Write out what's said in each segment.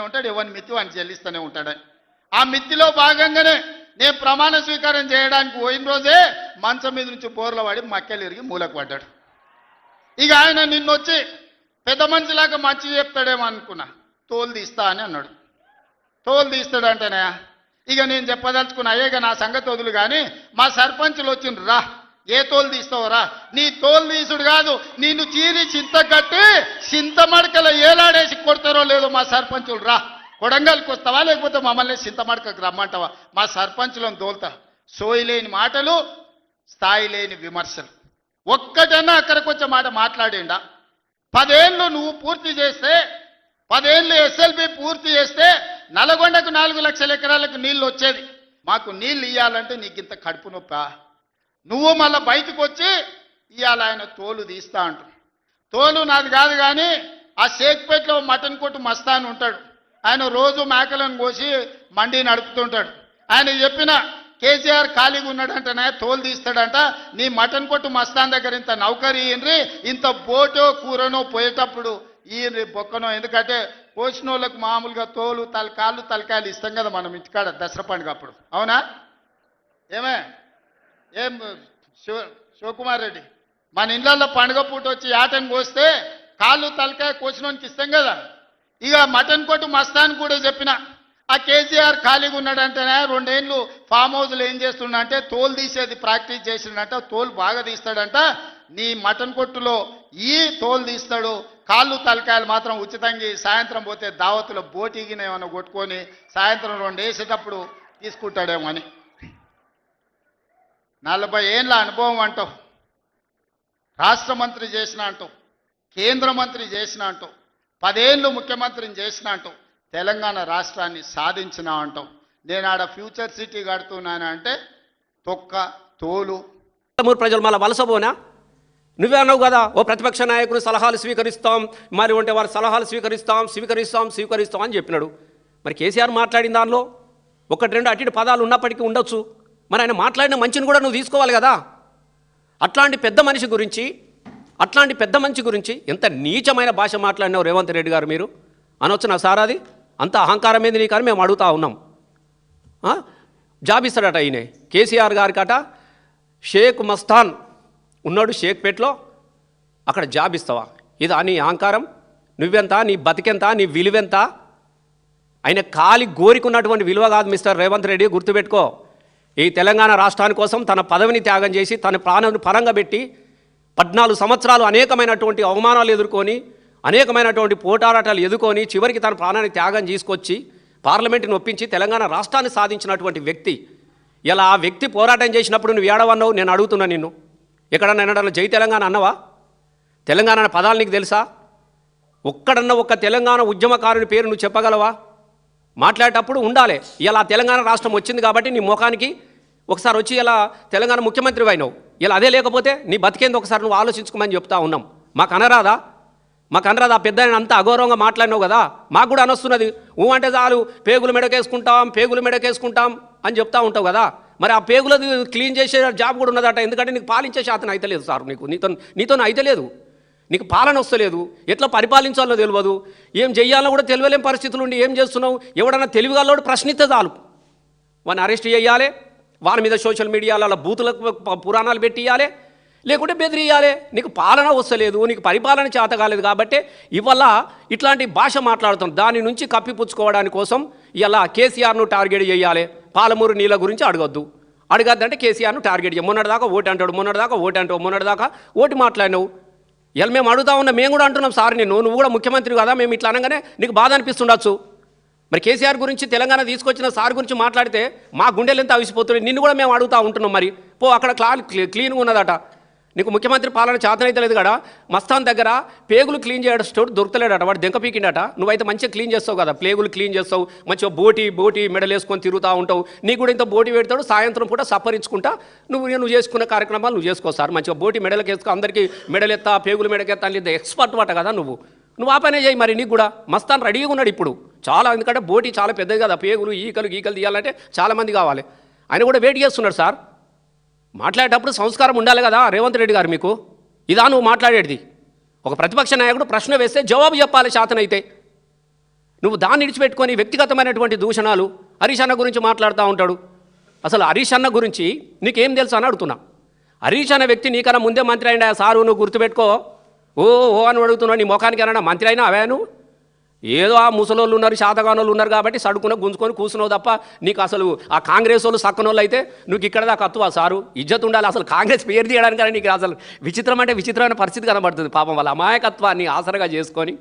ఉంటాడు, ఎవరి మిత్తి వాడిని చెల్లిస్తూనే ఉంటాడని. ఆ మిత్తిలో భాగంగానే నేను ప్రమాణ స్వీకారం చేయడానికి పోయిన రోజే మంచం మీద నుంచి బోర్ల పడి మక్కెలు ఇరిగి మూలకు పడ్డాడు. ఇక ఆయన నిన్నొచ్చి పెద్ద మనిషిలాగా మంచి చెప్తాడేమో అనుకున్నా, తోలు తీస్తా అని అన్నాడు. తోలు తీస్తాడంటేనే ఇక నేను చెప్పదలుచుకున్నా, అయ్యేగా నా సంగతి వదులు కానీ మా సర్పంచులు వచ్చిండ్రు, రా ఏ తోలు తీస్తావురా, నీ తోలు తీసుడు కాదు నిన్ను చీరి చింత కట్టి చింత మడకల ఏలాడేసి కొడతారో లేదో మా సర్పంచులు, రా కొడంగల్కి వస్తావా లేకపోతే మమ్మల్ని చింతమడకకు రమ్మంటావా, మా సర్పంచులను తోలుతా. సోయి లేని మాటలు, స్థాయి లేని విమర్శలు. ఒక్కటన్నా అక్కడికి వచ్చే మాట మాట్లాడిండా? 10 ఏళ్ళు నువ్వు పూర్తి చేస్తే, 10 ఏళ్ళు ఎస్ఎల్బి పూర్తి చేస్తే నల్గొండకు 4 లక్షల ఎకరాలకు నీళ్ళు వచ్చేది. మాకు నీళ్ళు ఇవ్వాలంటే నీకు ఇంత కడుపు నొప్పా? నువ్వు మళ్ళీ బయటకు వచ్చి ఇవాళ ఆయన తోలు తీస్తా అంటు. తోలు నాది కాదు కానీ ఆ షేక్పేటలో మటన్ కొట్టు మస్తాన్ ఉంటాడు, ఆయన రోజు మేకలను కోసి మండి నడుపుతుంటాడు. ఆయన చెప్పిన కేసీఆర్ ఖాళీగా ఉన్నాడంటనే తోలు తీస్తాడంట, నీ మటన్ కొట్టు మస్తాన్ దగ్గర ఇంత నౌకరీ ఇయ్యండ్రి, ఇంత బోటో కూరనో పోయేటప్పుడు ఈయన బొక్కనో, ఎందుకంటే కోసిన వాళ్ళకు మామూలుగా తోలు కాళ్ళు తలకాయలు ఇస్తాం కదా మనం ఇంటికాడ దసరా పండుగ అప్పుడు, అవునా? ఏం శివకుమార్ రెడ్డి, మన ఇళ్ళల్లో పండుగ పూట వచ్చి ఆటను కోస్తే కాళ్ళు తలకాయ కోసినోనికి ఇస్తాం కదా. ఇక మటన్ కొట్టు మస్తాన్ కూడా చెప్పిన, ఆ కేసీఆర్ ఖాళీగా ఉన్నాడంటేనే 2 ఏళ్ళు ఫామ్ హౌస్లో ఏం చేస్తుండంటే తోలు తీసేది ప్రాక్టీస్ చేసిండంట, తోలు బాగా తీస్తాడంట. నీ మటన్ కొట్టులో ఈ తోలు తీస్తాడు, కాళ్ళు తలకాయలు మాత్రం ఉచితంగా సాయంత్రం పోతే దావతులో బోటిగిన ఏమైనా కొట్టుకొని సాయంత్రం 2 వేసేటప్పుడు తీసుకుంటాడేమో అని. 40 ఏళ్ళ అనుభవం అంటావు, రాష్ట్ర మంత్రి చేసిన అంటావు, కేంద్ర మంత్రి చేసిన అంటావు, 10 ఏళ్ళు ముఖ్యమంత్రిని చేసిన అంటావు, తెలంగాణ రాష్ట్రాన్ని సాధించిన అంటావు. నేను ఆడ ఫ్యూచర్ సిటీ కడుతున్నాను అంటే తొక్క తోలు. ప్రజలు మళ్ళీ వలసపోనా? నువ్వే అన్నావు కదా, ఓ ప్రతిపక్ష నాయకుడు సలహాలు స్వీకరిస్తాం, మరి ఉంటే వారి సలహాలు స్వీకరిస్తాం అని చెప్పినాడు. మరి కేసీఆర్ మాట్లాడిన దానిలో 1-2 అటు పదాలు ఉన్నప్పటికీ ఉండొచ్చు, మరి ఆయన మాట్లాడిన మంచిని కూడా నువ్వు తీసుకోవాలి కదా. అట్లాంటి పెద్ద మనిషి గురించి ఎంత నీచమైన భాష మాట్లాడినావు రేవంత్ రెడ్డి గారు, మీరు అనొచ్చు నా సార్. అది అంత అహంకారం ఏంది నీకని మేము అడుగుతా ఉన్నాం. జాబ్ ఇస్తాడట ఈయన కేసీఆర్ గారికట, షేక్ మస్తాన్ ఉన్నాడు షేక్పేట్లో, అక్కడ జాబ్ ఇస్తావా? ఇది నీ అహంకారం? నువ్వెంత, నీ బతికెంత, నీ విలువెంత? ఆయన కాలి గోరికున్నటువంటి విలువ కాదు మిస్టర్ రేవంత్ రెడ్డి, గుర్తుపెట్టుకో. ఈ తెలంగాణ రాష్ట్రాని కోసం తన పదవిని త్యాగం చేసి తన ప్రాణాన్ని పరంగా పెట్టి 14 సంవత్సరాలు అనేకమైనటువంటి అవమానాలు ఎదుర్కొని, అనేకమైనటువంటి పోటారాటాలు ఎదుర్కొని చివరికి తన ప్రాణాన్ని త్యాగం చేసుకొచ్చి పార్లమెంటుని ఒప్పించి తెలంగాణ రాష్ట్రాన్ని సాధించినటువంటి వ్యక్తి. ఇలా ఆ వ్యక్తి పోరాటం చేసినప్పుడు నువ్వు ఏడవన్నావు? నేను అడుగుతున్నా నిన్ను, ఎక్కడన్నా జై తెలంగాణ అన్నవా? తెలంగాణ అనే పదాలు నీకు తెలుసా? ఒక్కడన్నా ఒక్క తెలంగాణ ఉద్యమకారుని పేరు నువ్వు చెప్పగలవా? మాట్లాడేటప్పుడు ఉండాలి. ఇలా తెలంగాణ రాష్ట్రం వచ్చింది కాబట్టి నీ ముఖానికి ఒకసారి వచ్చి ఇలా తెలంగాణ ముఖ్యమంత్రి అయినావు. ఇలా అదే లేకపోతే నీ బతికేంది ఒకసారి నువ్వు ఆలోచించుకోమని చెప్తా ఉన్నాం. మాకు అనరాదా? ఆ పెద్ద అంతా అగౌరవంగా మాట్లాడినావు కదా, మాకు కూడా అనొస్తున్నది. అంటే చాలు పేగులు మెడకేసుకుంటాం అని చెప్తా ఉంటావు కదా. మరి ఆ పేగులది క్లీన్ చేసే జాబ్ కూడా ఉన్నదట, ఎందుకంటే నీకు పాలించే శాతం అయితే లేదు సార్. నీతో అయితే లేదు, నీకు పాలన వస్తలేదు, ఎట్లా పరిపాలించాలో తెలియదు, ఏం చెయ్యాలో కూడా తెలియలేని పరిస్థితులు ఉండి ఏం చేస్తున్నావు? ఎవడన్నా తెలివిగాలోడు ప్రశ్నిస్తే చాలు వాడిని అరెస్ట్ చేయాలి, వారి మీద సోషల్ మీడియాలో బూతులకు పురాణాలు పెట్టియాలి, లేకుంటే బెదిరియాలి. నీకు పాలన వస్తలేదు, నీకు పరిపాలన చేత కాలేదు కాబట్టి ఇవాళ ఇట్లాంటి భాష మాట్లాడుతాం. దాని నుంచి కప్పిపుచ్చుకోవడానికి కోసం ఇలా కేసీఆర్ను టార్గెట్ చేయాలి. పాలమూరు నీళ్ళ గురించి అడగద్దంటే కేసీఆర్ను టార్గెట్ చేయ. మొన్నటిదాకా ఓటు మాట్లాడినావు. ఇలా మేము అడుగుతా ఉన్నాం, మేము కూడా అంటున్నాం సార్, నువ్వు కూడా ముఖ్యమంత్రి కదా, మేము ఇట్లా అనగానే నీకు బాధ అనిపిస్తుండొచ్చు. మరి కేసీఆర్ గురించి తెలంగాణ తీసుకొచ్చిన సార్ గురించి మాట్లాడితే మా గుండెలు ఎంత అవిసిపోతున్నాయి. నిన్ను కూడా మేము అడుగుతూ ఉంటున్నాం. మరి అక్కడ క్లీన్గా ఉన్నదట, నీకు ముఖ్యమంత్రి పాలన చేతనైతే లేదు కదా. మస్తాన్ దగ్గర పేగులు క్లీన్ చేయడం స్టోర్ దొరకలేడట, వాడు దెంక పీకిండట. నువ్వైతే మంచిగా క్లీన్ చేస్తావు కదా, పేగులు క్లీన్ చేస్తావు, మంచిగా బోటి మెడలు వేసుకొని తిరుగుతూ ఉంటావు. నీకు కూడా ఇంత బోటి పెడతాడు, సాయంత్రం పూట సప్పరించుకుంటా నువ్వు చేసుకున్న కార్యక్రమాలు నువ్వు చేసుకో సార్. మంచిగా బోటి మెడలకు వేసుకో, అందరికీ మెడలెత్తా పేగులు మెడకెత్తా అని ఎక్స్పర్ట్ వాట కదా నువ్వు ఆ పనే చేయి. మరి నీకు కూడా మస్తాన్ రెడీగా ఉన్నాడు ఇప్పుడు చాలా, ఎందుకంటే బోటి చాలా పెద్దది కదా, పేగులు ఈకలు తీయాలంటే చాలామంది కావాలి. ఆయన కూడా వెయిట్ చేస్తున్నాడు సార్. మాట్లాడేటప్పుడు సంస్కారం ఉండాలి కదా రేవంత్ రెడ్డి గారు, మీకు ఇదా నువ్వు మాట్లాడేది? ఒక ప్రతిపక్ష నాయకుడు ప్రశ్న వేస్తే జవాబు చెప్పాలి శాతనైతే. నువ్వు దాన్ని విడిచిపెట్టుకొని వ్యక్తిగతమైనటువంటి దూషణాలు హరీష్ అన్న గురించి మాట్లాడుతూ ఉంటాడు. అసలు హరీష్ అన్న గురించి నీకేం తెలుసు అని అడుగుతున్నా. హరీష్ అన్న వ్యక్తి నీకన్నా ముందే మంత్రి అయినా సారు, నువ్వు గుర్తుపెట్టుకో. ఓ ఓ అని అడుగుతున్నావు. నీ ముఖానికి ఏమన్నా మంత్రి అయినా అవే నువ్వు? ఏదో ఆ ముసలోళ్ళు ఉన్నారు, శాతగానోళ్ళు ఉన్నారు కాబట్టి సడుకున గుంజుకొని కూర్చున్నావు తప్ప నీకు అసలు ఆ కాంగ్రెస్ వాళ్ళు సక్కనోళ్ళు అయితే నువ్వు ఇక్కడ దాకా అత్తువా సారు? ఇజ్జత్ ఉండాలి. అసలు కాంగ్రెస్ పేరు తీయడానికి నీకు అసలు విచిత్రం అంటే విచిత్రమైన పరిస్థితి కనబడుతుంది. పాపం వాళ్ళ అమాయకత్వాన్ని ఆసరగా చేసుకొని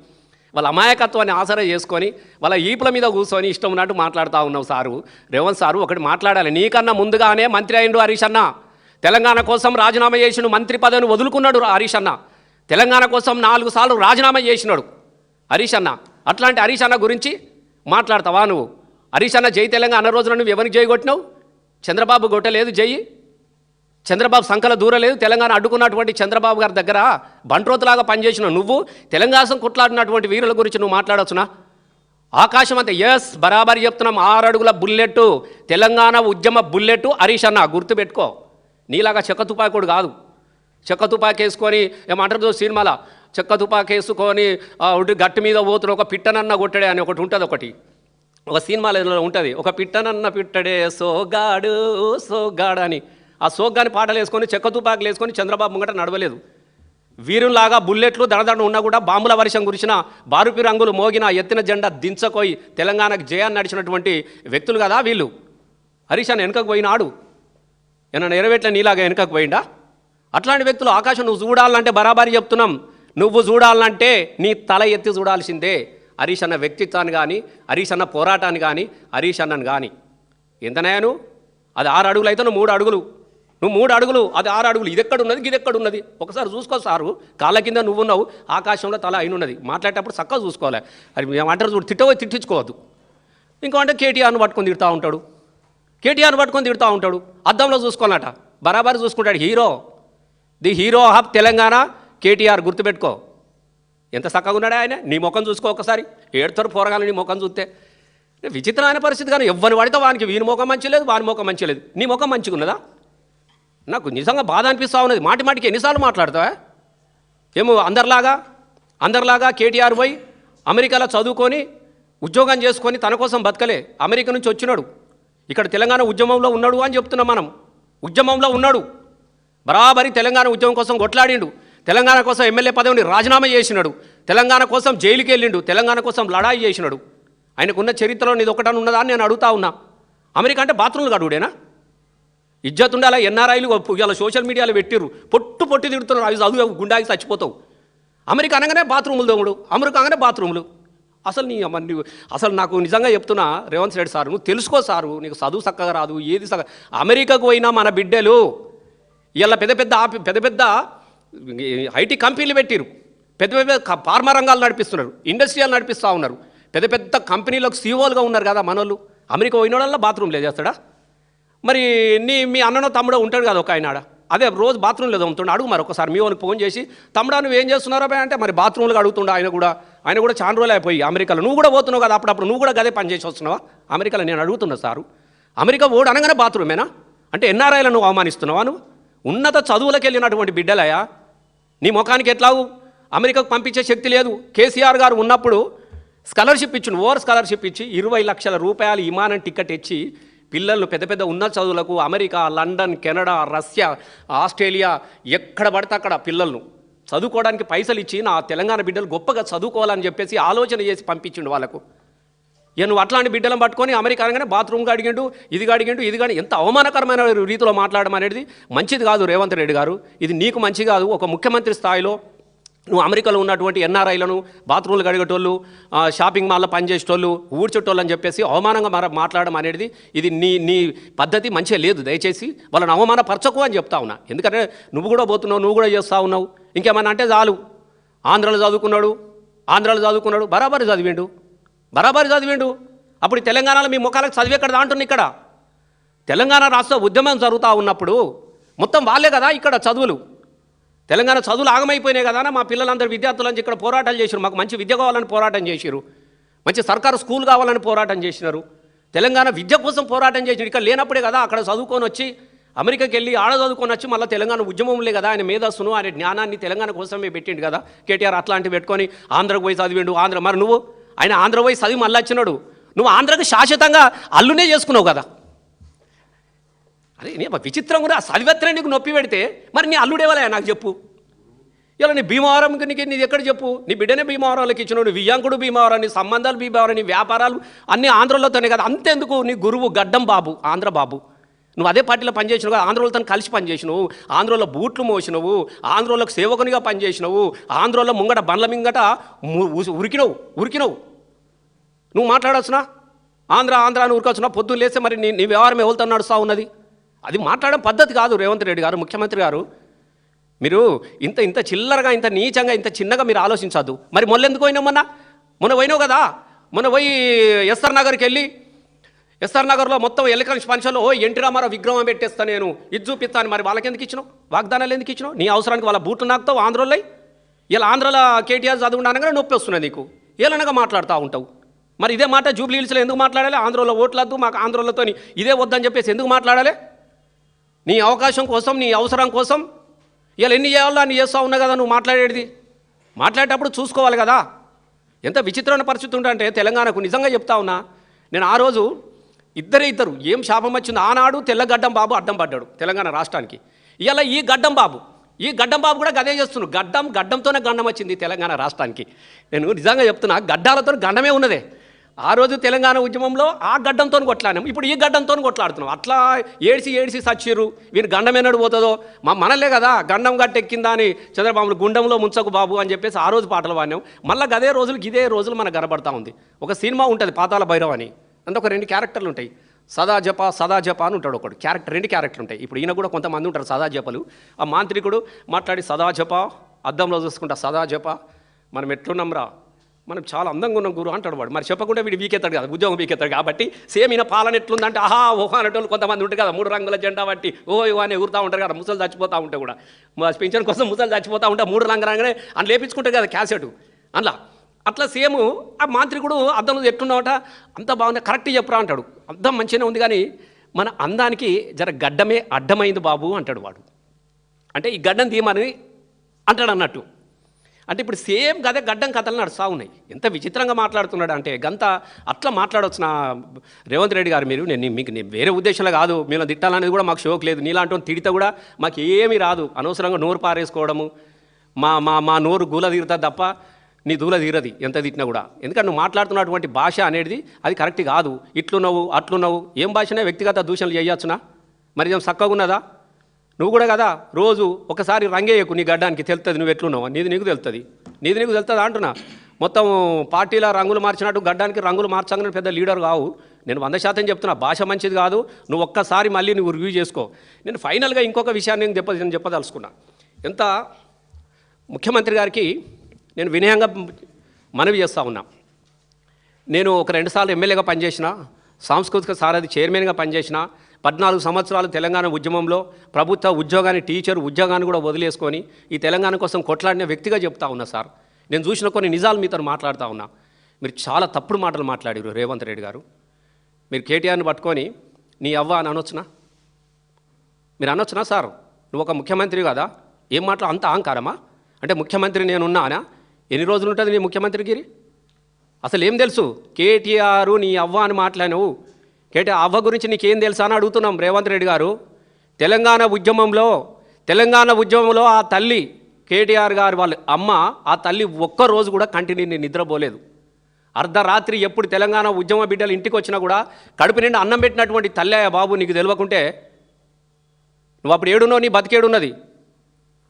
వాళ్ళ ఈపుల మీద కూర్చొని ఇష్టం ఉన్నట్టు మాట్లాడుతూ ఉన్నావు సారు. రేవంత్ సారు ఒకటి మాట్లాడాలి. నీకన్నా ముందుగానే మంత్రి అయిండు హరీష్ అన్న. తెలంగాణ కోసం రాజీనామా చేసిన మంత్రి పదవిని వదులుకున్నాడు హరీష్ అన్న. తెలంగాణ కోసం 4 సార్లు రాజీనామా చేసినాడు హరీష్ అన్న. అట్లాంటి హరీష్ అన్న గురించి మాట్లాడతావా నువ్వు? హరీష్ అన్న జై తెలంగాణ అన్న రోజున నువ్వు ఎవరికి జై కొట్టినావు? చంద్రబాబు కొట్టలేదు జై. చంద్రబాబు సంకల దూరలేదు. తెలంగాణ అడ్డుకున్నటువంటి చంద్రబాబు గారి దగ్గర బంట్రోతులాగా పనిచేసిన నువ్వు తెలంగాణ కొట్లాడినటువంటి వీరుల గురించి నువ్వు మాట్లాడొచ్చునా? ఆకాశం అంతే. ఎస్, బరాబరి చెప్తున్నాం. 6 అడుగుల బుల్లెట్టు, తెలంగాణ ఉద్యమ బుల్లెట్టు హరీష్ అన్న. గుర్తుపెట్టుకో. నీలాగా చెక్క తుపాకుడు కాదు. చెక్క తుపాకి వేసుకొని ఏమంటారు సినిమాలో, చెక్క తుపాకి వేసుకొని గట్టు మీద పోతున్న ఒక పిట్టనన్న కొట్టడే అని ఒకటి ఉంటుంది. ఒక సినిమాలో ఉంటుంది, ఒక పిట్టనన్న పిట్టడే సోగాడు సోగాడు అని. ఆ సోగ్గాని పాటలు వేసుకొని చెక్క తుపాకులు వేసుకొని చంద్రబాబు ముంగట నడవలేదు. వీరులాగా బుల్లెట్లు దడదడ ఉన్నా కూడా బాంబుల వర్షం కురిసిన, బారుపి రంగులు మోగిన, ఎత్తిన జెండా దించకోయి తెలంగాణకు జయాన్ని నడిచినటువంటి వ్యక్తులు కదా వీళ్ళు. హరీష్ అన్న వెనుకకు పోయినాడు. ఏమన్నా నెరవేట్ల నీలాగా వెనుకకు పోయిందా? అట్లాంటి వ్యక్తులు ఆకాశం నువ్వు చూడాలంటే బరాబరి చెప్తున్నాం. నువ్వు చూడాలంటే నీ తల ఎత్తి చూడాల్సిందే. హరీష్ అన్న వ్యక్తిత్వాన్ని కానీ, హరీష్ అన్న పోరాటాన్ని కానీ, హరీష్ అన్నను కానీ. ఎంతనయాను? అది 6 అడుగులు అయితే నువ్వు 3 అడుగులు. నువ్వు 3 అడుగులు, అది 6 అడుగులు. ఇది ఎక్కడున్నది, ఇది ఎక్కడున్నది ఒకసారి చూసుకో సారు. కాళ్ళ కింద నువ్వున్నావు, ఆకాశంలో తల అయినున్నది. మాట్లాడేటప్పుడు చక్కగా చూసుకోవాలి. అది ఏమంటారు చూడు, తిట్టించుకోవద్దు. ఇంకో అంటే కేటీఆర్ను పట్టుకొని తిడుతూ ఉంటాడు. అద్దంలో చూసుకోవాలట, బరాబరి చూసుకుంటాడు. Hero, the hero of Telangana KTR. గుర్తుపెట్టుకో. ఎంత చక్కగా ఉన్నాడా ఆయన. నీ ముఖం చూసుకో ఒకసారి. ఏడుతారు పోరగాలు నీ ముఖం చూస్తే. విచిత్రమైన పరిస్థితి. కానీ ఎవ్వని వాడితే వానికి వీని ముఖం మంచి లేదు, వాని ముఖం మంచి లేదు. నీ ముఖం మంచిగా ఉన్నదా? నాకు నిజంగా బాధ అనిపిస్తూ ఉన్నది. మాటికి ఎన్నిసార్లు మాట్లాడతావా? ఏమో అందరిలాగా కేటీఆర్ పోయి అమెరికాలో చదువుకొని ఉద్యోగం చేసుకొని తన కోసం బతకలే. అమెరికా నుంచి వచ్చినాడు, ఇక్కడ తెలంగాణ ఉద్యమంలో ఉన్నాడు అని చెప్తున్నాం మనం. ఉద్యమంలో ఉన్నాడు, బరాబరి తెలంగాణ ఉద్యమం కోసం కొట్లాడిండు. తెలంగాణ కోసం ఎమ్మెల్యే పదవిని రాజీనామా చేసినాడు. తెలంగాణ కోసం జైలుకి వెళ్ళిండు. తెలంగాణ కోసం లడాయి చేసినాడు. ఆయనకున్న చరిత్రలో నీది ఒకటని ఉన్నదా అని నేను అడుగుతా ఉన్నా. అమెరికా అంటే బాత్రూమ్లు గడువుడేనా? ఇజ్జత్ ఉండాలా? ఎన్ఆర్ఐలు ఇలా సోషల్ మీడియాలో పెట్టిర్రు, పొట్టి తిడుతున్నారు. అవి చదువు గుండాకి చచ్చిపోతావు. అమెరికా అనగానే బాత్రూములు దోముడు, అమెరికా అనగానే బాత్రూములు. అసలు నాకు నిజంగా చెప్తున్నా రేవంత్ రెడ్డి సారు, నువ్వు తెలుసుకో సారు. నీకు చదువు చక్కగా రాదు, ఏది అమెరికాకు పోయినా మన బిడ్డలు ఇలా పెద్ద పెద్ద ఐటీ కంపెనీలు పెట్టిరు, పెద్ద ఫార్మా రంగాలు నడిపిస్తున్నారు, ఇండస్ట్రియల్ నడిపిస్తూ ఉన్నారు, పెద్ద కంపెనీలకు సీఓలుగా ఉన్నారు కదా మనోళ్ళు. అమెరికా పోయినోళ్ళ బాత్రూమ్ లేదు చేస్తాడా? మరి మీ అన్ననో తమ్ముడో ఉంటాడు కదా ఒక ఆయన, అదే రోజు బాత్రూమ్ లేదు అమ్ముతుండే. అడుగు మరి ఒకసారి మీ వాళ్ళకి ఫోన్ చేసి, తమ్ముడా నువ్వు ఏం చేస్తున్నారో అంటే మరి బాత్రూమ్లు అడుగుతుండే. ఆయన కూడా చాలా రోజులు అయిపోయి అమెరికాలో. నువ్వు కూడా పోతున్నావు కదా అప్పుడప్పుడు, నువ్వు కూడా గదే పని చేసి వస్తున్నావా అమెరికాలో? నేను అడుగుతున్నా సారు. అమెరికా ఓడు అనగానే బాత్రూమేనా అంటే ఎన్ఆర్ఐలను నువ్వు అవమానిస్తున్నావా? నువ్వు ఉన్నత చదువులకు వెళ్ళినటువంటి బిడ్డలయా, నీ ముఖానికి ఎట్లావు అమెరికాకు పంపించే శక్తి లేదు. కేసీఆర్ గారు ఉన్నప్పుడు స్కాలర్షిప్ ఇచ్చిండు, ఓవర్ స్కాలర్షిప్ ఇచ్చి 20 లక్షల రూపాయలు విమానం టికెట్ ఇచ్చి పిల్లలను పెద్ద ఉన్నత చదువులకు America, London, Canada, Russia, Australia ఎక్కడ పడితే అక్కడ పిల్లలను చదువుకోవడానికి పైసలు ఇచ్చి నా తెలంగాణ బిడ్డలు గొప్పగా చదువుకోవాలని చెప్పేసి ఆలోచన చేసి పంపించిండు వాళ్ళకు. ఇక నువ్వు అట్లాంటి బిడ్డలను పట్టుకొని అమెరికా అనగానే బాత్రూమ్గా అడిగిండు, ఇది కానీ ఎంత అవమానకరమైన రీతిలో మాట్లాడడం అనేది మంచిది కాదు రేవంత్ రెడ్డి గారు. ఇది నీకు మంచి కాదు. ఒక ముఖ్యమంత్రి స్థాయిలో నువ్వు అమెరికాలో ఉన్నటువంటి ఎన్ఆర్ఐలను, బాత్రూమ్లు కడిగేటోళ్ళు, షాపింగ్ మాల్లో పనిచేసేటోళ్ళు, ఊడ్చేటోళ్ళు అని చెప్పేసి అవమానంగా మాట్లాడడం అనేది ఇది నీ పద్ధతి మంచిగా లేదు. దయచేసి వాళ్ళని అవమానపరచకు అని చెప్తా ఉన్నా. ఎందుకంటే నువ్వు కూడా పోతున్నావు, నువ్వు కూడా చేస్తూ ఉన్నావు. ఇంకేమన్నా అంటే చాలు. ఆంధ్రాలో చదువుకున్నాడు, బరాబరి చదివిండు. అప్పుడు తెలంగాణలో మీ ముఖాలకు చదివి ఎక్కడ అంటున్నా. ఇక్కడ తెలంగాణ రాష్ట్ర ఉద్యమం జరుగుతూ ఉన్నప్పుడు మొత్తం వాళ్ళే కదా ఇక్కడ చదువులు. తెలంగాణ చదువులు ఆగమైపోయినాయి కదా. మా పిల్లలందరూ విద్యార్థులని ఇక్కడ పోరాటాలు చేశారు. మాకు మంచి విద్య కావాలని పోరాటం చేశారు, మంచి సర్కారు స్కూల్ కావాలని పోరాటం చేసినారు. తెలంగాణ విద్య కోసం పోరాటం చేసినారు. ఇక్కడ లేనప్పుడే కదా అక్కడ చదువుకొని వచ్చి అమెరికాకి వెళ్ళి ఆడ చదువుకొని వచ్చి మళ్ళీ తెలంగాణ ఉద్యమంలే కదా ఆయన మేధస్సును, ఆయన జ్ఞానాన్ని తెలంగాణ కోసమే పెట్టిండు కదా కేటీఆర్. అట్లాంటివి పెట్టుకొని ఆంధ్రకు పోయి చదివిండు. మరి నువ్వు ఆయన ఆంధ్ర పోయి చదివి మళ్ళీ వచ్చినాడు. నువ్వు ఆంధ్రాకి శాశ్వతంగా అల్లునే చేసుకున్నావు కదా. అదే నీ విచిత్రం కూడా చదివేత్తనే నీకు నొప్పి పెడితే మరి నీ అల్లుడేవాలే నాకు చెప్పు. ఇలా నీ భీమవరంకి నీది ఎక్కడ చెప్పు? నీ బిడ్డనే భీమవరంలోకి ఇచ్చినావు, నీ వియ్యంకుడు భీమవరం, నీ సంబంధాలు భీమవరం, నీ వ్యాపారాలు అన్నీ ఆంధ్రలోతోనే కదా. అంతెందుకు నీ గురువు గడ్డం బాబు, ఆంధ్ర బాబు, నువ్వు అదే పార్టీలో పనిచేసినావు కదా, ఆంధ్రోళ్ళతో కలిసి పనిచేసినావు, ఆంధ్రోలో బూట్లు మోసినవు, ఆంధ్రోళ్ళకు సేవకునిగా పనిచేసినావు, ఆంధ్రోలో ముంగట బండ్ల మింగట ఉరికినవు. నువ్వు మాట్లాడవచ్చునా? ఆంధ్ర అని ఉరకొచ్చునా? పొద్దున్న లేస్తే మరి నీ వ్యవహారం ఎవరితో నడుస్తూ ఉన్నది? అది మాట్లాడడం పద్ధతి కాదు. రేవంత్ రెడ్డి గారు, ముఖ్యమంత్రి గారు, మీరు ఇంత చిల్లరగా, ఇంత నీచంగా, ఇంత చిన్నగా మీరు ఆలోచించద్దు. మరి మొన్నెందుకు పోయినావు? మొన్న పోయినావు కదా. మొన్న పోయి ఎస్ఆర్ నగర్కి వెళ్ళి, ఎస్ఆర్ నగర్లో మొత్తం ఎలక్ట్రానిక్స్ ఫంక్షన్లో ఎన్టీ రామారావు విగ్రహం పెట్టేస్తా, నేను ఇది చూపిస్తాను. మరి వాళ్ళకి ఎందుకు ఇచ్చినావు? వాగ్దానాలు ఎందుకు ఇచ్చినావు? నీ అవసరానికి వాళ్ళ బూట్లు నాకుతావు ఆంధ్రలో. ఇలా ఆంధ్రలో కేటీఆర్ చదువుకుంటానగా నొప్పి వస్తున్నాయి నీకు, ఏలనగా మాట్లాడుతూ ఉంటావు. మరి ఇదే మాట జూబ్లీ హిల్స్లో ఎందుకు మాట్లాడాలి? ఆంధ్రలో ఓట్లద్దు మాకు, ఆంధ్రలతో ఇదే వద్దని చెప్పేసి ఎందుకు మాట్లాడాలి? నీ అవకాశం కోసం, నీ అవసరం కోసం ఇలా ఎన్ని చేయాలో అన్ని చేస్తూ ఉన్నా కదా. నువ్వు మాట్లాడేటప్పుడు చూసుకోవాలి కదా. ఎంత విచిత్రమైన పరిస్థితి ఉంటే తెలంగాణకు నిజంగా చెప్తా ఉన్నా నేను. ఆ రోజు ఇద్దరు ఏం శాపం వచ్చింది. ఆనాడు తెల్లగడ్డం బాబు అడ్డం పడ్డాడు తెలంగాణ రాష్ట్రానికి. ఇలా ఈ గడ్డం బాబు కూడా గదే చేస్తున్నాడు. గడ్డంతోనే గండం వచ్చింది తెలంగాణ రాష్ట్రానికి. నేను నిజంగా చెప్తున్నా, గడ్డాలతో గండమే ఉన్నదే. ఆ రోజు తెలంగాణ ఉద్యమంలో ఆ గడ్డంతో కొట్లాడినాం, ఇప్పుడు ఈ గడ్డంతో కొట్లాడుతున్నాం. అట్లా ఏడిసి సచ్చిర్రు. వీరు గండం ఎన్నడు పోతుందో మనలే కదా. గండం గట్టెక్కిందా అని చంద్రబాబు గుండంలో ముంచకు బాబు అని చెప్పేసి ఆ రోజు పాటలు పాడినాం. మళ్ళీ ఇదే రోజులు మనకు కనబడతా ఉంది. ఒక సినిమా ఉంటుంది పాతాళ భైరవ్ అని, అంటే ఒక 2 క్యారెక్టర్లు ఉంటాయి. సదా జప అని ఉంటాడు ఒకడు క్యారెక్టర్. 2 క్యారెక్టర్లు ఉంటాయి. ఇప్పుడు ఈయన కూడా కొంతమంది ఉంటారు సదా జపలు. ఆ మాంత్రికుడు మాట్లాడి సదా జప, అద్దంలో చూసుకుంటా సదా జప, మనం ఎట్లున్నాంరా, మనం చాలా అందంగా ఉన్నాం గురు అంటాడు వాడు. మరి చెప్పకుండా వీడు వీకెత్తాడు కదా, ఉద్యోగం వీకెత్తాడు. కాబట్టి సేమ్ ఈయన పాలన ఎట్లుందంటే ఓహో అనేటోళ్ళు కొంతమంది ఉంటారు కదా, 3 రంగుల జెండా బట్టి అని ఎగురుతూ ఉంటారు కదా. ముసలు చచ్చిపోతూ ఉంటే కూడా, పింఛన్ కోసం ముసలు చచ్చిపోతూ ఉంటే 3 రంగులనే అని లేపించుకుంటారు కదా క్యాసెట్ అందులో. అట్లా సేమ్ ఆ మాంత్రికుడు అద్దంలో ఎట్లున్నావట, అంత బాగుంది, కరెక్ట్ చెప్పురా అంటాడు. అద్దం మంచిగానే ఉంది కానీ మన అందానికి జర గడ్డమే అడ్డమైంది బాబు అంటాడు వాడు. అంటే ఈ గడ్డం తీయమని అంటాడు అన్నట్టు. అంటే ఇప్పుడు సేమ్ గదే గడ్డం కథలు నడుస్తూ ఉన్నాయి. ఎంత విచిత్రంగా మాట్లాడుతున్నాడు అంటే గంత అట్లా మాట్లాడవచ్చు నా రేవంత్ రెడ్డి గారు. మీరు మీకు వేరే ఉద్దేశంలో కాదు, మేము తిట్టాలనేది కూడా మాకు షోక్ లేదు. నీలాంటి తిడితే కూడా మాకు ఏమీ రాదు. అనవసరంగా నోరు పారేసుకోవడము, మా నోరు గూల తీరుతుంది తప్ప నీ దూల తీరది ఎంత తిట్టినా కూడా. ఎందుకంటే నువ్వు మాట్లాడుతున్నటువంటి భాష అనేది అది కరెక్ట్ కాదు. ఇట్లున్నావు అట్లున్నావు, ఏం భాషనే వ్యక్తిగత దూషణలు చేయొచ్చునా? మరి ఏం చక్కగా ఉన్నదా? నువ్వు కూడా కదా రోజు ఒకసారి రంగేయకు, నీ గడ్డానికి తెలుస్తుంది నువ్వు ఎట్లున్నావు. నీకు తెలుస్తుంది అంటున్నా. మొత్తం పార్టీల రంగులు మార్చినట్టు గడ్డానికి రంగులు మార్చగానే పెద్ద లీడర్ కావు. నేను 100% చెప్తున్నా, భాష మంచిది కాదు. నువ్వు ఒక్కసారి మళ్ళీ నువ్వు రివ్యూ చేసుకో. నేను ఫైనల్గా ఇంకొక విషయాన్ని నేను చెప్పదలుచుకున్నా. ఎంత ముఖ్యమంత్రి గారికి నేను వినయంగా మనవి చేస్తూ ఉన్నా. నేను ఒక 2 సార్లు ఎమ్మెల్యేగా పనిచేసిన, సాంస్కృతిక సారథి చైర్మన్గా పనిచేసిన, 14 సంవత్సరాలు తెలంగాణ ఉద్యమంలో ప్రభుత్వ ఉద్యోగాన్ని, టీచర్ ఉద్యోగాన్ని కూడా వదిలేసుకొని ఈ తెలంగాణ కోసం కొట్లాడిన వ్యక్తిగా చెప్తా ఉన్నా సార్. నేను చూసిన కొన్ని నిజాలు మీతో మాట్లాడుతూ ఉన్నా. మీరు చాలా తప్పుడు మాటలు మాట్లాడారు రేవంత్ రెడ్డి గారు. మీరు కేటీఆర్ని పట్టుకొని నీ అవ్వ అని అనొచ్చునా? మీరు అనొచ్చునా సార్? నువ్వు ఒక ముఖ్యమంత్రి కదా, ఏం మాటలు అంత అహంకారమా? అంటే ముఖ్యమంత్రి నేనున్నానా? ఎన్ని రోజులు ఉంటుంది నీ ముఖ్యమంత్రిగిరి? అసలు ఏం తెలుసు? కేటీఆర్ నీ అవ్వ అని మాట్లాడినవు. కేటీఆర్ అవ్వ గురించి నీకేం తెలుసా అని అడుగుతున్నాం రేవంత్ రెడ్డి గారు. తెలంగాణ ఉద్యమంలో ఆ తల్లి కేటీఆర్ గారు వాళ్ళ అమ్మ, ఆ తల్లి ఒక్కరోజు కూడా కంటిన్యూ నిద్రపోలేదు. అర్ధరాత్రి ఎప్పుడు తెలంగాణ ఉద్యమ బిడ్డలు ఇంటికి వచ్చినా కూడా కడుపు నిండా అన్నం పెట్టినటువంటి తల్లి బాబు. నీకు తెలియకుంటే నువ్వు అప్పుడు ఏడున్నావు, నీ బతికేడున్నది.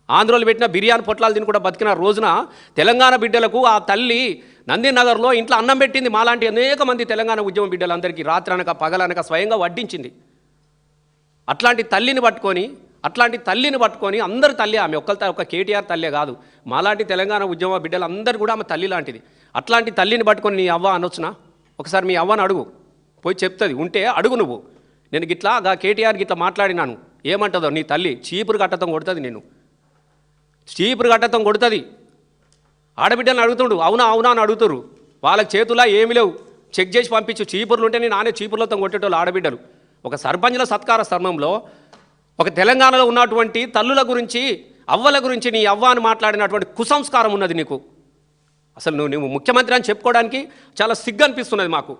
ఆంధ్రోలు పెట్టిన బిర్యానీ పొట్లాలు తిని కూడా బతికిన రోజున తెలంగాణ బిడ్డలకు ఆ తల్లి నందినగర్లో ఇంట్లో అన్నం పెట్టింది. మాలాంటి అనేక మంది తెలంగాణ ఉద్యమ బిడ్డలందరికీ రాత్రి అనక పగలనక స్వయంగా వడ్డించింది. అట్లాంటి తల్లిని పట్టుకొని అందరు తల్లి ఆమె, ఒక్క కేటీఆర్ తల్లే కాదు, మాలాంటి తెలంగాణ ఉద్యమ బిడ్డలందరూ కూడా ఆమె తల్లి లాంటిది. అట్లాంటి తల్లిని పట్టుకొని నీ అవ్వ అనొచ్చునా? ఒకసారి మీ అవ్వని అడుగు, పోయి చెప్తుంది. ఉంటే అడుగు నువ్వు. నేను గిట్లా కేటీఆర్ గిట్లా మాట్లాడినాను ఏమంటుందో నీ తల్లి చీపురు కట్టతం కొడుతుంది. చీపురు కట్టతం కొడుతుంది. ఆడబిడ్డలను అడుగుతుండు, అవునా అని అడుగుతురు. వాళ్ళకి చేతులా ఏమి లేవు, చెక్ చేసి పంపించు. చీపుర్లు ఉంటే నానే చీపుర్లతో కొట్టేటోళ్ళు ఆడబిడ్డలు. ఒక సర్పంచ్ల సత్కార స్థర్మంలో ఒక తెలంగాణలో ఉన్నటువంటి తల్లుల గురించి, అవ్వల గురించి నీ అవ్వ అని మాట్లాడినటువంటి కుసంస్కారం ఉన్నది నీకు. అసలు నువ్వు ముఖ్యమంత్రి అని చెప్పుకోవడానికి చాలా సిగ్గు అనిపిస్తున్నది మాకు.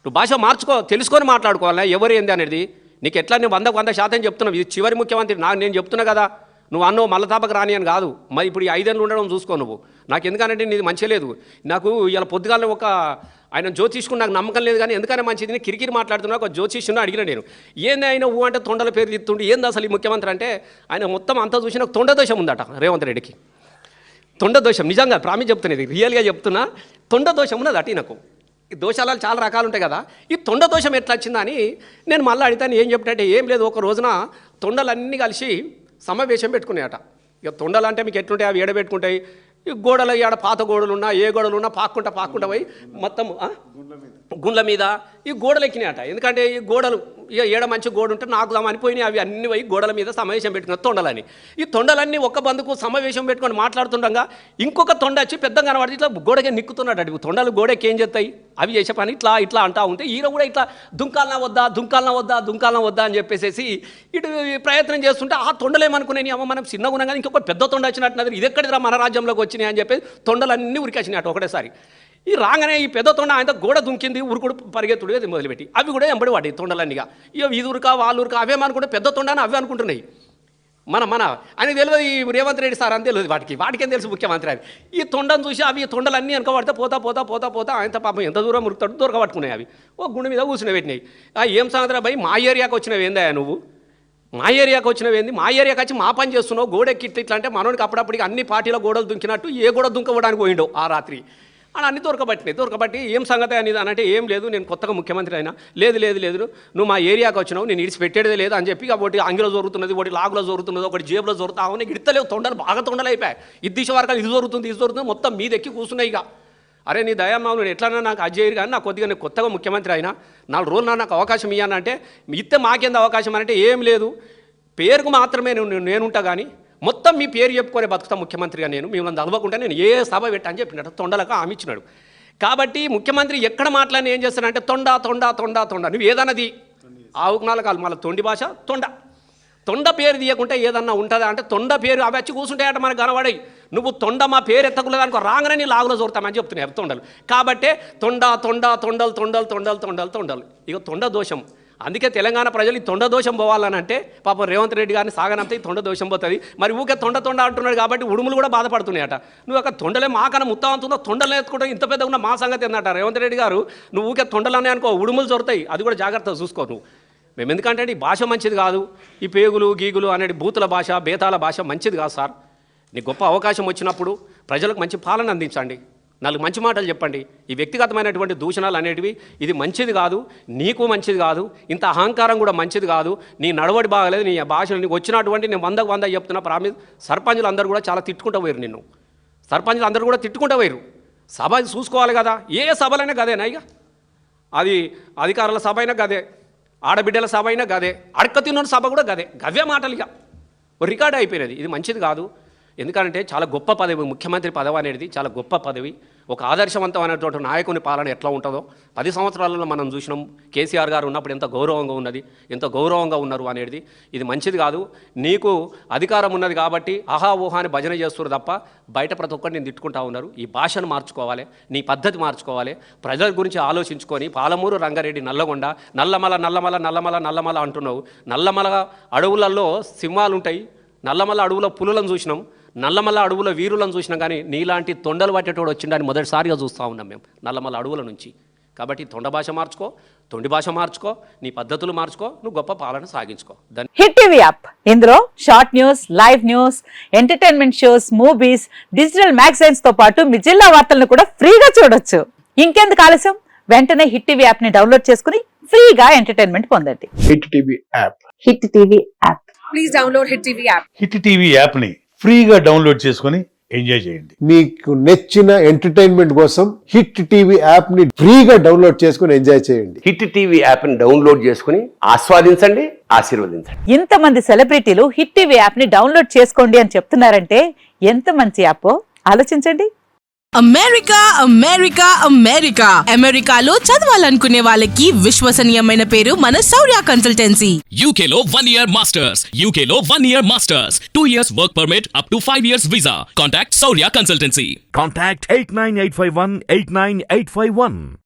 నువ్వు భాష మార్చుకో, తెలుసుకొని మాట్లాడుకోవాలా ఎవరు ఏంది అనేది. నీకు ఎట్లా నేను 100% చెప్తున్నావు, ఇది చివరి ముఖ్యమంత్రి నేను చెప్తున్నా కదా. నువ్వు అన్నో మల్లతాపకు రాని అని కాదు. మరి ఇప్పుడు ఈ 5 ఏళ్ళు ఉండడం చూసుకో నువ్వు. నాకు ఎందుకనంటే నీది మంచిగా లేదు. నాకు ఇలా పొద్దుగాల ఆయన జ్యోతిష్కుని నాకు నమ్మకం లేదు, కానీ ఎందుకనే మంచిది నేను కిరికిరి మాట్లాడుతున్నా. ఒక జ్యోతిష్యుని అడిగిన నేను, ఏంది ఆయన అంటే తొండల పేరు తిత్తుండి, ఏంది అసలు ఈ ముఖ్యమంత్రి అంటే ఆయన మొత్తం అంతా చూసి నాకు తొండ దోషం ఉందట రేవంత్ రెడ్డికి. తొండ దోషం నిజంగా ప్రామిస్ చెప్తున్నది, రియల్గా చెప్తున్నా. తొండ దోషం ఉన్నది అటు నాకు. ఈ దోషాలు చాలా రకాలు ఉంటాయి కదా. ఈ తొండ దోషం ఎట్లా వచ్చిందని నేను మళ్ళీ అడిగితాను. ఏం చెప్పినట్టే ఏం లేదు, ఒక రోజున తొండలన్నీ కలిసి సమావేశం పెట్టుకున్నాయట. ఇక తొండలు అంటే మీకు ఎట్లుంటాయి, అవి ఏడబెట్టుకుంటాయి. ఈ గోడలు ఆడ పాత గోడలు ఉన్నా ఏ గోడలు ఉన్నా పాక్కుంటా పోయి మొత్తం గుండ్ల మీద ఈ గోడలు ఎక్కినాయట. ఎందుకంటే ఈ గోడలు ఇక ఏడ మంచి గోడ ఉంటే నాకు అనిపోయినాయి. అవి అన్ని పోయి గోడల మీద సమావేశం పెట్టుకున్న తొండలని. ఈ తొండలన్నీ ఒక్క బందుకు సమావేశం పెట్టుకొని మాట్లాడుతుండగా ఇంకొక తొండ వచ్చి పెద్దగా కనబడి ఇట్లా గోడకే నిక్కుతున్నాడు. అడుగు తొండలు గోడకి ఏం చేస్తాయి, అవి చేసే పని ఇట్లా అంటా ఉంటే ఈయన కూడా ఇట్లా దుంకాలనా వద్దా అని చెప్పేసి ఇటు ప్రయత్నం చేస్తుంటే ఆ తొండలేమనుకునేవి అమ్మ మనం చిన్నగా ఉన్నాం కానీ ఇంకొక పెద్ద తొండ వచ్చినట్టున్నది, ఇది ఎక్కడిరా మన రాజ్యంలోకి వచ్చినాయి అని చెప్పి తొండలన్నీ ఉరికేసినాయట ఒకటేసారి. ఈ రాగానే ఈ పెద్ద తొండ ఆయన గోడ దుంకింది, ఉరుకుడు పరిగెత్తుడు మొదలుపెట్టి అవి కూడా ఎంబడి వాడి తొండలన్నీగా. ఇక ఇది ఉరక వాళ్ళు ఉరక అవేమనుకుంటే పెద్ద తొండ అని అవే అనుకుంటున్నాయి. మన ఆయనకు తెలియదు ఈ రేవంత్ రెడ్డి సార్ అని తెలియదు వాటికేం తెలుసు ముఖ్యమంత్రి అని. ఈ తొండను చూసి అవి తొండలన్నీ వెనకబడితే పోతా ఆయన పాపం ఎంత దూరం ఉరుకుతాడు దొరకబట్టుకున్నాయి. అవి ఓ గుండె మీద కూర్చుని పెట్టినాయి. ఏం సంగతి భయ్, మా ఏరియాకి వచ్చినవి ఏందా నువ్వు, మా ఏరియాకి వచ్చినవేంది, మా ఏరియాకి వచ్చి మా పని చేస్తున్నావు, గోడెక్కి ఇట్లా అంటే మనోనికి అప్పుడప్పటికి అన్ని పార్టీల గోడలు దుంకినట్టు ఏ గోడ దుంకవడానికి పోయిండో ఆ రాత్రి అని అన్ని దొరకబట్టి ఏం సంగతి అనేది అని అంటే ఏం లేదు, నేను కొత్తగా ముఖ్యమంత్రి అయినా లేదు నువ్వు మా ఏరియాకి వచ్చినావు, నేను ఇడిచి పెట్టేదే లేదు అని చెప్పి ఒకటి అంగిలో జరుగుతున్నది, ఒకటి లాగులో జరుగుతున్నది, ఒకటి జేబులో జరుగుతావు, నీకు ఇడతలేవు తొండలు బాగా తొండలు అయిపోయాయి. ఇది వరకు ఇది జరుగుతుంది మొత్తం మీదెక్కి కూర్చున్నాయి. ఇక అరే నీ దయామావు నేను ఎట్లన్నా నాకు అజ్జయ్యారు కానీ నాకు కొద్దిగా నేను కొత్తగా ముఖ్యమంత్రి అయినా 4 రోజులు నాకు అవకాశం ఇవ్వనంటే ఇస్తే మాకేంది అవకాశం అంటే ఏం లేదు, పేరుకు మాత్రమే నేనుంటా కానీ మొత్తం మీ పేరు చెప్పుకొని బతుకుతా ముఖ్యమంత్రిగా నేను మిమ్మల్ని చదవకుండా నేను ఏ సభ పెట్టని చెప్పినట్టు తొండలకు హామీ ఇచ్చినాడు. కాబట్టి ముఖ్యమంత్రి ఎక్కడ మాట్లాడిన ఏం చేస్తాడంటే తొండ నువ్వు ఏదన్నది ఆవుకు 4 కాలు మళ్ళీ తొండి భాష తొండ పేరు తీయకుంటే ఏదన్నా ఉంటుందా అంటే తొండ పేరు అవి వచ్చి కూర్చుంటాయట మనకు కనబడాయి. నువ్వు తొండ మా పేరు ఎత్తకులేదానికి రాగానే నీ లాగులో చూడతామని చెప్తున్నాయి తొండలు. కాబట్టే తొండలు ఇక తొండ దోషం. అందుకే తెలంగాణ ప్రజలు ఈ తొండ దోషం పోవాలనంటే పాపం రేవంత్ రెడ్డి గారిని సాగనంతా ఈ తొండ దోషం పోతుంది. మరి ఊకే తొండ అంటున్నాడు కాబట్టి ఉడుములు కూడా బాధపడుతున్నాయట. నువ్వు ఒక తొండలే మాకన్నా ముత్తావంతుందో తొండలు ఎత్తుకుంటే ఇంత పెద్దగా ఉన్న మా సంగతి ఏందట రేవంత్ రెడ్డి గారు. నువ్వు ఊకే తొండలనే అనుకో, ఉడుములు దొరుకుతాయి, అది కూడా జాగ్రత్తగా చూసుకో నువ్వు. మేము ఎందుకంటే ఈ భాష మంచిది కాదు, ఈ పేగులు గీగులు అనేది బూతుల భాష బేతాల భాష మంచిది కాదు సార్. నీకు గొప్ప అవకాశం వచ్చినప్పుడు ప్రజలకు మంచి పాలన అందించండి, 4 మంచి మాటలు చెప్పండి. ఈ వ్యక్తిగతమైనటువంటి దూషణలు అనేటివి ఇది మంచిది కాదు, నీకు మంచిది కాదు, ఇంత అహంకారం కూడా మంచిది కాదు, నీ నడవడి బాగలేదు, నీ భాషలు నీకు వచ్చినటువంటి నేను 100 చెప్తున్నా ప్రామిస్. సర్పంచులు అందరూ కూడా చాలా తిట్టుకుంటూ పోయారు నిన్ను, సర్పంచులు అందరూ కూడా తిట్టుకుంటూ పోయారు. సభ చూసుకోవాలి కదా, ఏ సభలైనా గదేనా, ఇక అది అధికారుల సభ అయినా గదే, ఆడబిడ్డల సభ అయినా గదే, అడక తిన్న సభ కూడా గదే, గవ్య మాటలు ఇక రికార్డ్ అయిపోయినది. ఇది మంచిది కాదు. ఎందుకంటే చాలా గొప్ప పదవి, ముఖ్యమంత్రి పదవి అనేది చాలా గొప్ప పదవి. ఒక ఆదర్శవంతమైనటువంటి నాయకుని పాలన ఎట్లా ఉంటుందో 10 సంవత్సరాలలో మనం చూసినాం. కేసీఆర్ గారు ఉన్నప్పుడు ఎంత గౌరవంగా ఉన్నది, ఎంత గౌరవంగా ఉన్నారు అనేది. ఇది మంచిది కాదు. నీకు అధికారం ఉన్నది కాబట్టి ఆహా ఊహాని భజన చేస్తున్నారు తప్ప బయట ప్రతి ఒక్కరు నేను తిట్టుకుంటా ఉన్నారు. ఈ భాషను మార్చుకోవాలి, నీ పద్ధతి మార్చుకోవాలి, ప్రజల గురించి ఆలోచించుకొని. పాలమూరు రంగారెడ్డి నల్లగొండ నల్లమల అంటున్నావు. నల్లమల అడవులలో సింహాలు ఉంటాయి, నల్లమల అడవుల పులులను చూసినాం, నల్లమల అడవుల వీరులను చూసినాం, కానీ నీలాంటి తొండలు పట్టేటోడు వచ్చిండని మొదటిసారిగా చూస్తూ ఉన్నాం మేము నల్లమల అడవుల నుంచి. కాబట్టి తొండ భాష మార్చుకో, తొండి భాష మార్చుకో, నీ పద్ధతులు మార్చుకో, నువ్వు గొప్ప పాలన సాగించుకో. హిట్ టీవీ యాప్, ఇందులో short news, live news, entertainment shows, movies, digital magazines తో పాటు మీ జిల్లా వార్తలను కూడా ఫ్రీగా చూడొచ్చు. ఇంకెందుకు ఆలస్యం, వెంటనే హిట్ టీవీ యాప్ ని డౌన్లోడ్ చేసుకుని ఫ్రీగా ఎంటర్టైన్మెంట్ పొందండి. Hit TV app, hit TV app, please download hit TV app. Hit TV app ని ఫ్రీగా డౌన్లోడ్ చేసుకొని ఎంజాయ్ చేయండి. మీకు నచ్చిన ఎంటర్టైన్మెంట్ కోసం హిట్ టీవీ యాప్ ని ఫ్రీగా డౌన్లోడ్ చేసుకొని ఎంజాయ్ చేయండి. హిట్ టీవీ యాప్ ని డౌన్లోడ్ చేసుకుని ఆస్వాదించండి, ఆశీర్వదించండి. ఇంతమంది సెలబ్రిటీలు హిట్ టీవీ యాప్ ని డౌన్లోడ్ చేసుకోండి అని చెప్తున్నారంటే ఎంత మంచి యాప్ ఆలోచించండి. అమెరికా అమెరికా అమెరికా అమెరికాలో చదవాలనుకునే వాళ్ళకి విశ్వసనీయమైన పేరు మన శౌర్య కన్సల్టెన్సీ. UK లో 1 year masters. UK లో 1 year masters. 2 years work permit up to 5 years visa. Contact Saurya Consultancy. Contact 89851 89851.